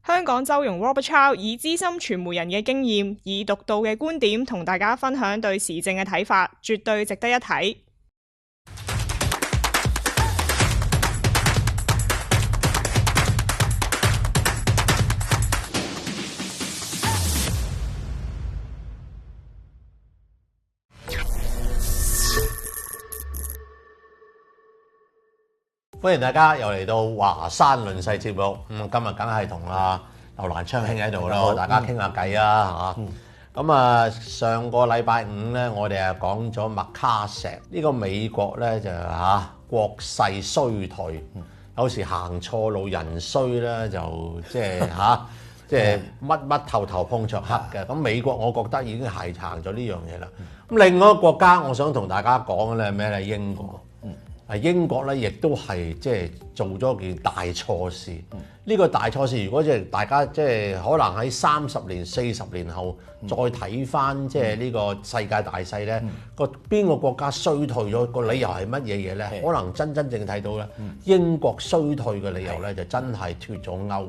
香港周融 Robert Chow 以資深傳媒人嘅經驗，以獨到嘅觀點同大家分享對時政嘅睇法，絕對值得一睇。歡迎大家又嚟到華山論世節目。今日梗係同阿劉瀾昌兄喺度咯，大家傾下偈啊嚇。咁上個禮拜五咧，我哋講咗麥卡錫呢個美國咧就國勢衰退，有時行錯路人衰咧就即係乜頭頭碰着黑嘅。咁美國我覺得已經係行咗呢樣嘢啦。咁另外一個國家我想同大家講嘅咧係咩咧？英國。英國咧，亦都係即係做咗件大錯事。呢個大錯事，如果即係大家即係可能喺30年、40年後再睇翻即係呢個世界大勢咧，邊個國家衰退咗個理由係乜嘢嘢咧？可能真正睇到咧，英國衰退嘅理由咧就真係脫咗歐，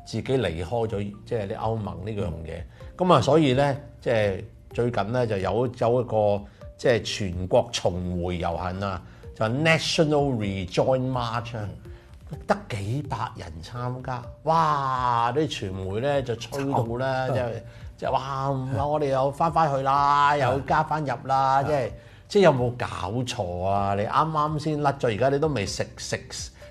自己離開咗即係啲歐盟呢樣嘢。咁所以咧即係最近咧就有一個即係全國重回遊行啊！就 National Rejoin March 得幾百人參加，哇！啲傳媒咧就吹到咧，即係哇！我哋又翻去啦，又加翻入啦，即係有冇搞錯啊？你啱啱先甩咗，而家你都未食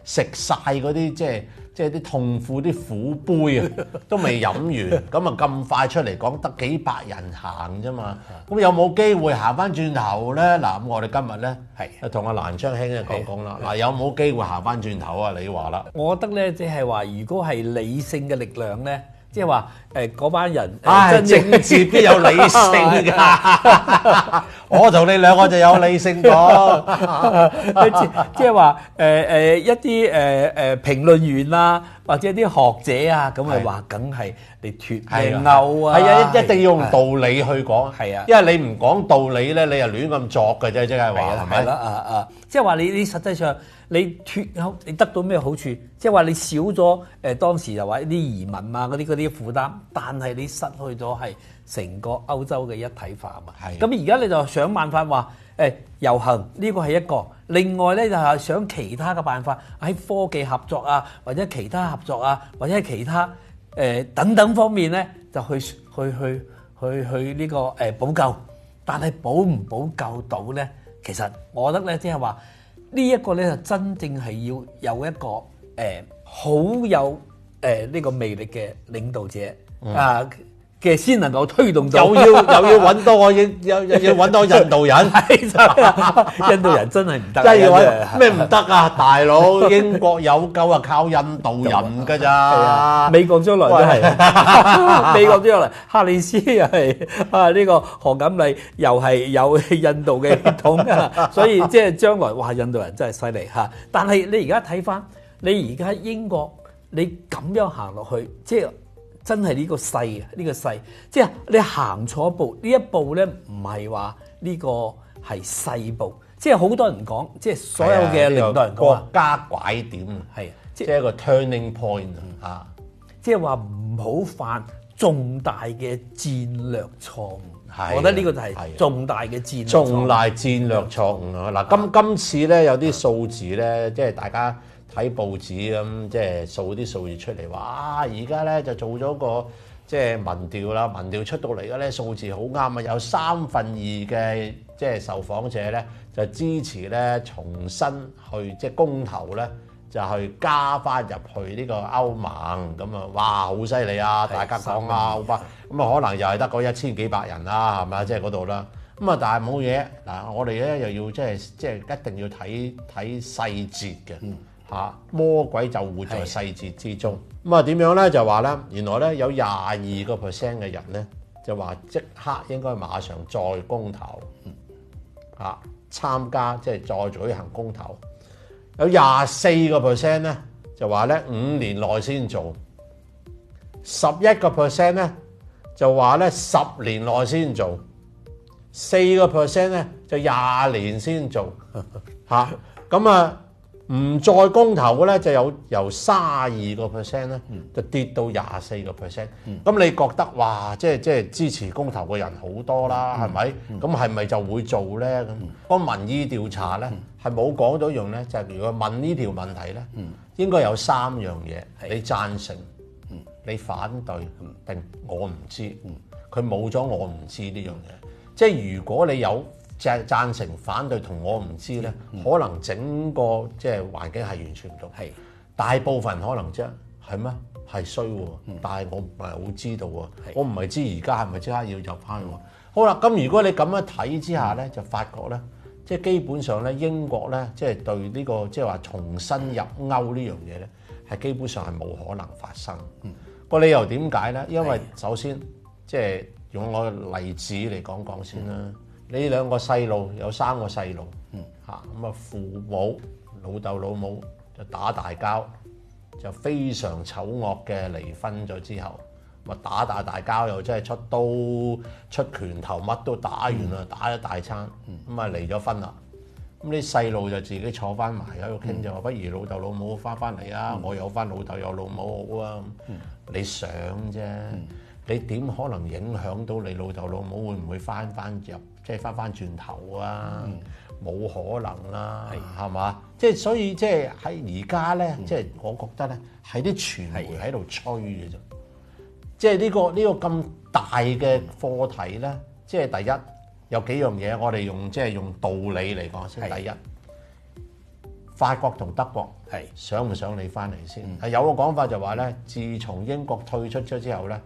晒嗰啲即係啲痛苦啲苦杯啊，都未飲完，咁咁快出嚟講得幾百人行啫嘛，咁有冇機會行翻轉頭咧？嗱，咁我哋今日咧同阿瀾昌兄咧講啦，嗱，有冇機會行翻轉頭啊？你話啦，我覺得咧，即係話如果係理性嘅力量咧。即係話嗰班人，政治邊有理性㗎？我同你兩個就有理性講，即係話一啲評論員啊，或者啲學者啊，咁咪話梗係你脫歐啊，係啊，一定要用道理去講，係啊，因為你唔講道理咧，你又亂咁作嘅啫，即係話係咪？係啦，即係話你實際上。你脫歐，你得到咩好處？即係話你少咗當時就話啲移民啊嗰啲負擔，但係你失去咗係成個歐洲嘅一體化嘛。係。咁而家你就想辦法話遊行呢個係一個，另外咧就係想其他嘅辦法喺科技合作啊，或者其他合作啊，或者係其他等等方面咧，就去呢個補救。但係補唔補救到咧？其實我覺得咧，即係話。呢一個咧就真正係要有一個好有呢個魅力嘅領導者嘅先能夠推動到，又要揾多個要揾多印度人，印度人真係唔得，真係要揾咩唔得啊？大佬，英國有救啊，靠印度人㗎咋？美國將來都係，美國將來哈里斯又係呢個何錦麗又係有印度嘅血統啊，所以即係將來哇，印度人真係犀利嚇！但係你而家睇翻，你而家英國你咁樣行落去，即係。真係呢個勢啊！呢個勢，即係你行錯一步，呢一步咧唔係話呢個係細步，即係好多人講，即係所有嘅領導人講國家拐點係即係一個 turning point 啊！即係話唔好犯重大嘅戰略錯誤。我覺得呢個就係重大嘅戰略錯誤。重大戰略錯誤啊！嗱，今次咧有啲數字咧，即係大家。睇報紙咁，即係數啲數字出嚟，哇！而家咧就做咗個即係民調啦，民調出到嚟嘅咧數字好啱啊，有2/3嘅即係受訪者咧就支持咧重新去即係公投咧，就去加翻入去呢個歐盟咁啊！哇，好犀利啊！大家講啊，好吧，咁啊可能又係得嗰1000幾百人啦，係咪啊？即係嗰度啦。咁啊，但係冇嘢嗱，我哋咧又要即係一定要睇細節嘅。魔鬼就活在細節之中。咁啊點樣咧？就話咧，原來咧有22% 嘅人咧就話即刻應該馬上再公投，參加即係再舉行公投。有24% 咧就話咧5年內先做，11% 咧就話咧10年內先做，4% 咧就20年先做。咁啊〜唔再公投嘅咧，就由32%咧，就跌到24%。咁你覺得哇，即係支持公投嘅人好多啦，係咪？咁係咪就會做咧？咁個民意調查咧係冇講到一樣咧，就係如果問呢條問題咧，應該有3樣嘢，你贊成、你反對定我唔知。佢冇咗我唔知呢樣嘢。即係如果你有贊成、反對同我唔知咧，可能整個即係環境係完全唔同。係大部分可能啫，係咩？係衰喎，但係我唔係好知道喎。我唔係知而家係咪即刻要入翻喎。好啦，咁如果你咁樣睇之下咧，就發覺咧，即係基本上咧，英國咧，即係對呢個即係話重新入歐呢樣嘢咧，係基本上係冇可能發生。個理由點解咧？因為首先即係用我嘅例子嚟講先啦。你2個細路有3個細路，咁啊父母老豆老母就打大交，就非常醜惡嘅離婚咗之後，咪打大交又真係出刀出拳頭，乜都打完啦，打一大餐，咁啊離咗婚啦。咁啲細路就自己坐翻埋喺度傾就話，不如老豆老母翻嚟啊！我有翻老豆有老母好啊！你想啫，你點可能影響到你老豆老母會唔會翻入？即係翻轉頭啊！冇可能啦，係嘛？即係所以即係喺而家咧，即係我覺得咧，係啲傳媒喺度吹嘅啫。即係呢個咁大嘅課題咧，即係第一有幾樣嘢，我哋用道理嚟講先。第一，法國同德國想唔想你翻嚟先？有個講法就話咧，自從英國退出咗之後咧。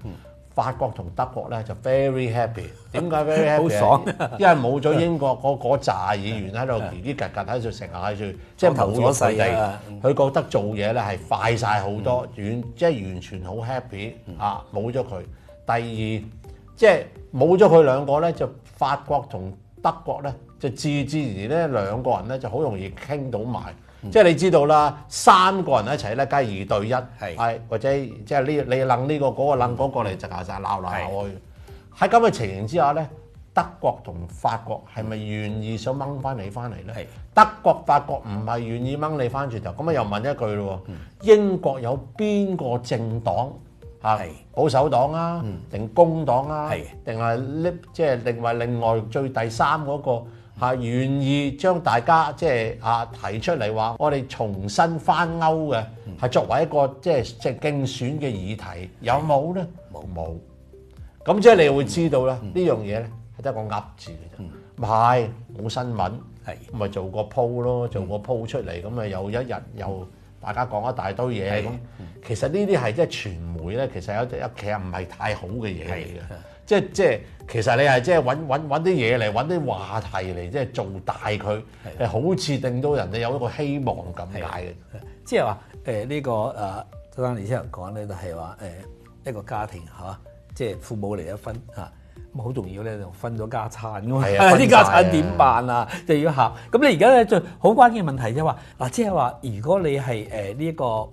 法國同德國咧就 very happy， 點解 very happy？ 好爽，因為冇咗英國嗰紮議員喺度嘰嘰格格喺度成日喺度，即係冇咗佢哋，佢覺得做嘢咧係快晒好多，即係完全好 happy 啊！冇咗佢。第二，即係冇咗佢兩個咧，就法國同德國咧就自然咧兩個人咧就好容易傾到埋。即係你知道啦，3個人一齊咧，梗係2對1，係或者即係你諗呢個嗰個諗嗰個嚟，就鬧去。喺咁嘅情形之下咧，德國同法國係咪願意想掹翻你翻嚟咧？德國、法國唔係願意掹你翻轉頭，咁啊又問一句咯喎，英國有邊個政黨保守黨啊，定工黨啊，定係即係另外最第3嗰個？願意將大家即係提出嚟話，我哋重新翻歐嘅係作為一個即係競選嘅議題，有冇咧？冇。咁即係你會知道咧，呢樣嘢咧係得個噏字嘅啫，唔係冇新聞，咪做個 po 咯，做個 po 出嚟，咁啊又一日又大家講一大堆嘢咁。其實呢啲係即係傳媒咧，其實其實唔係太好嘅嘢嚟嘅。即係其實你係即係揾啲嘢嚟揾啲話題嚟，即係做大佢，係好似令到人哋有一個希望咁解嘅。即係話呢個周生你先頭講咧，就係話一個家庭嚇，即係父母離咗婚嚇，咁好重要咧，就分咗家產㗎嘛。啲家產點辦啊？就要考。咁你而家咧最好關鍵問題就係話嗱，即係話如果你係呢一個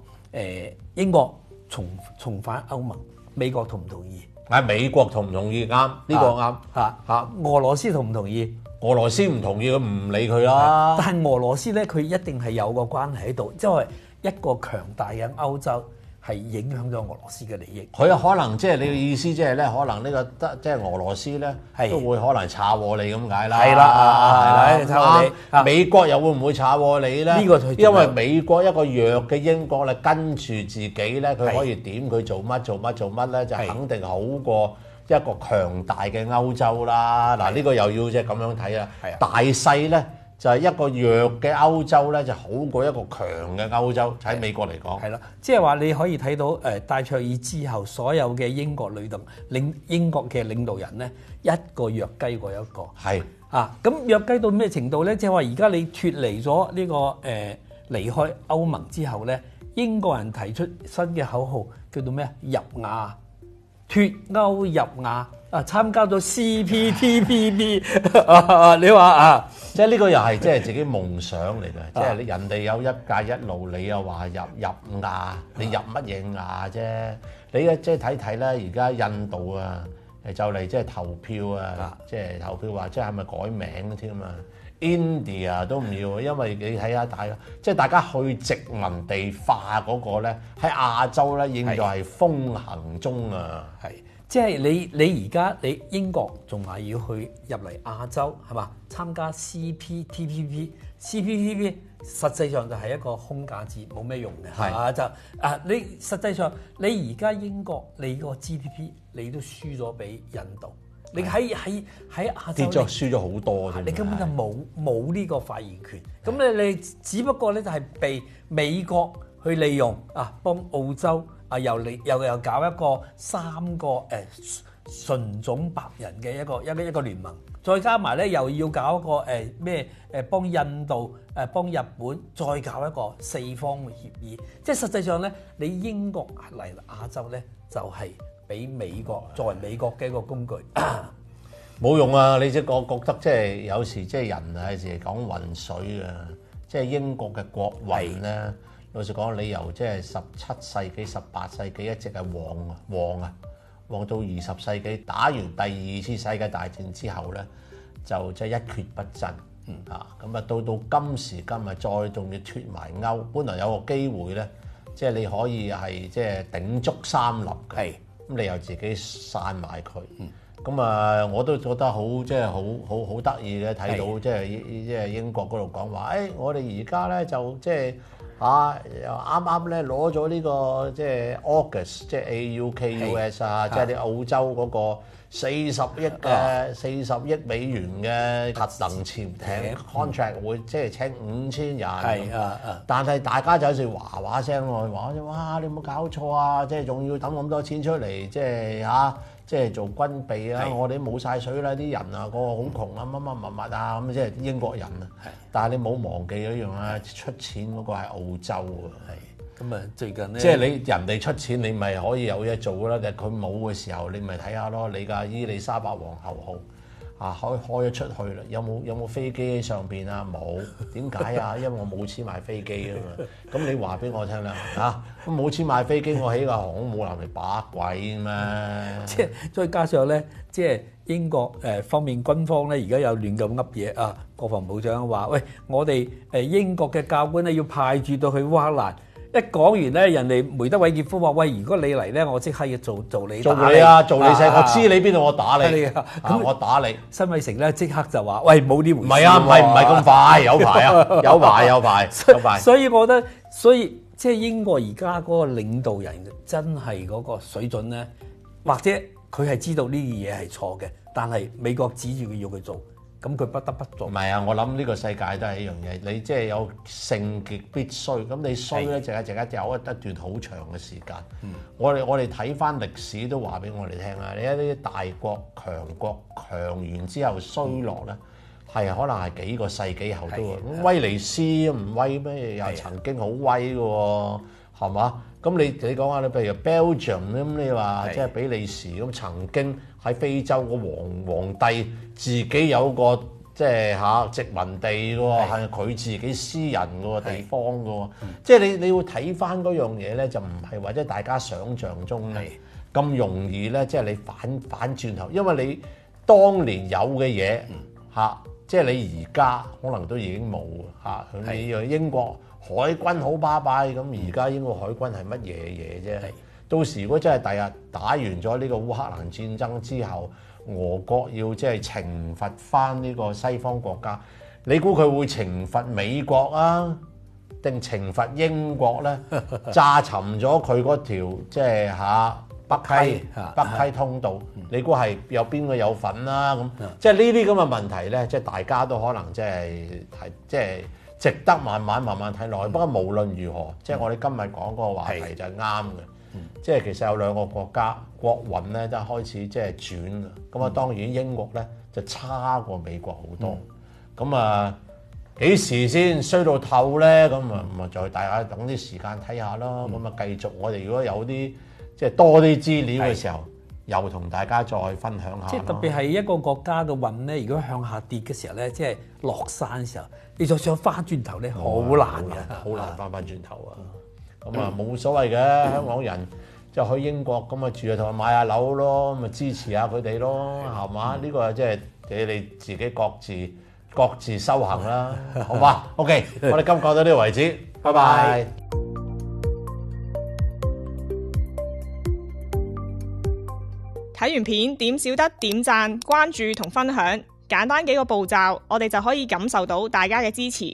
英國重返歐盟，美國同唔同意？美國同唔同意？啱，呢個啱嚇。俄羅斯同唔同意？俄羅斯唔同意，佢唔理佢啦。但係俄羅斯咧，佢一定係有個關係喺度，即係一個強大嘅歐洲係影響咗俄羅斯嘅利益。佢可能即係你嘅意思，即係咧，可能呢個即係俄羅斯咧都會可能炒禍你咁解啦。係啦，炒禍你。美國又會唔會炒禍你咧？因為美國一個弱嘅英國咧，跟住自己咧，佢可以點佢做乜咧，就肯定好過一個強大嘅歐洲啦。嗱，呢個又要即係咁樣睇啊。大細咧就係一個弱嘅歐洲咧，就好過一個強嘅歐洲。喺美國嚟講，係啦，即係話你可以睇到戴卓爾之後，所有嘅英國英國嘅領導人咧，一個弱雞過一個。係咁弱雞到咩程度咧？即係話而家你脫離咗呢個離開歐盟之後咧，英國人提出新嘅口號叫做咩啊？入亞。脫歐入亞參加咗 CPTPP 你話即係呢個又係即係自己夢想嚟嘅，即係人哋有一帶一路，你又話入亞，你入乜嘢亞啫？你即係睇睇啦，而家印度就嚟即係投票啊，即係投票話即係咪改名添啊 India 都唔要，因為你睇下即係大家去殖民地化嗰個咧，喺亞洲咧應該係風行中啊。係，即係你而家你英國仲話要去入嚟亞洲係嘛？參加 CPTPP 實際上就係一個空架子，冇咩用嘅係嘛？就你實際上你而家英國你個 GDP 你都輸咗俾印度。你喺亞洲跌咗輸咗好多，你根本就冇呢個發言權。咁你只不過咧就係被美國去利用幫澳洲又搞一個3個純種白人嘅一個聯盟，再加埋咧又要搞一個幫印度幫日本再搞一個4方嘅協議。即係實際上咧，你英國嚟亞洲咧就係俾美國作為美國嘅一個工具，冇用啊！你即係我覺得即係有時即係人係時講運水啊，即係英國嘅國運咧。老實講，你由即係17世紀、18世紀一直係旺到20世紀，打完第2次世界大戰之後咧，就即係一蹶不振咁啊！到今時今日，再仲要脫埋歐，本來有個機會咧，即係你可以係即係鼎足三立嘅。咁你又自己散埋佢，咁我都覺得好即係好得意嘅，睇到即係英國嗰度講話，我哋而家咧就即係又啱咧攞咗呢個即係 AUKUS， 即係 AUKUS 即係你澳洲嗰個40億美元嘅核能潛艇 contract 會即係請5000人，但係大家就好似話聲喎，話哇你有冇搞錯啊？即係仲要抌咁多錢出嚟，即係做軍備啊！我哋冇晒水啦，啲人啊，個個好窮啊，乜啊咁，即係英國人啊。但係你冇忘記一樣啊，出錢嗰個係澳洲啊。咁啊，最近咧，即係你人哋出錢，你咪可以有嘢做啦。但係佢冇嘅時候，你咪睇下咯。你架伊麗莎白皇后號開咗出去啦，有冇飛機喺上邊啊？冇，點解啊？因為我冇錢買飛機啊嘛。咁你話俾我聽啦咁冇錢買飛機，我起個航空母艦嚟把鬼咩？即係再加上咧，即係英國方面軍方咧，而家有亂咁噏嘢啊！國防部長話：喂，我哋英國嘅教官咧要派駐到去烏克蘭。一講完咧，人哋梅德韋傑夫話：喂，如果你嚟咧，我即刻要做你做你啊，做你聲，我知你邊度，我打你咁我打你。辛偉誠咧即刻就話：喂，冇呢回事。唔係啊，唔係咁快，有排啊，有排。所以我覺得，即係英國而家嗰個領導人真係嗰個水準咧，或者佢係知道呢啲嘢係錯嘅，但係美國指住佢要佢做。咁佢不得不做。唔係啊，我諗呢個世界都係一樣嘢，你即係有盛極必衰，咁你衰咧，淨係有一段好長嘅時間。我哋睇翻歷史都話俾我哋聽啦，你一啲大國強國強完之後衰落咧，係可能係幾個世紀後都會。威尼斯唔威咩？又曾經好威嘅喎，係嘛？咁你講下你譬如 Belgium 咁，你話即係比利時咁曾經。喺非洲個皇帝自己有個即係殖民地嘅喎，係佢自己私人嘅地方嘅喎，即係你要睇翻嗰樣嘢咧，就唔係或者大家想象中咧咁容易咧，即係你反轉頭，因為你當年有嘅嘢即係你而家可能都已經冇你英國海軍好巴閉，咁而家英國海軍係乜嘢啫？到時如果真係第日打完咗呢個烏克蘭戰爭之後，俄國要即係懲罰翻呢個西方國家，你估佢會懲罰美國啊，定懲罰英國咧？炸沉咗佢嗰條即係北溪通道，你估係有邊個有份啦？咁即係呢啲咁嘅問題咧，即係大家都可能即係值得慢慢睇落去。不過無論如何，即係我哋今日講嗰個話題就係啱嘅。即係其實有兩個國家國運咧都開始即係轉啊，咁啊當然英國咧就差過美國好多，咁幾時先衰到透咧？咁咪再大家等啲時間睇下咯。咁繼續我哋如果有啲即係多啲資料嘅時候，又同大家再分享下。即係特別係一個國家嘅運咧，如果向下跌嘅時候咧，即係落山嘅時候，你再想翻轉頭咧，好難嘅，好難翻轉頭啊！咁冇所謂嘅，香港人就去英國咁住下同埋買下樓咯，咪支持下佢哋咯，係嘛？呢個即係你自己各自各自修行啦，好嘛？OK， 我哋今講到呢度為止，拜拜。睇完片點少得點讚、關注同分享，簡單幾個步驟，我哋就可以感受到大家嘅支持。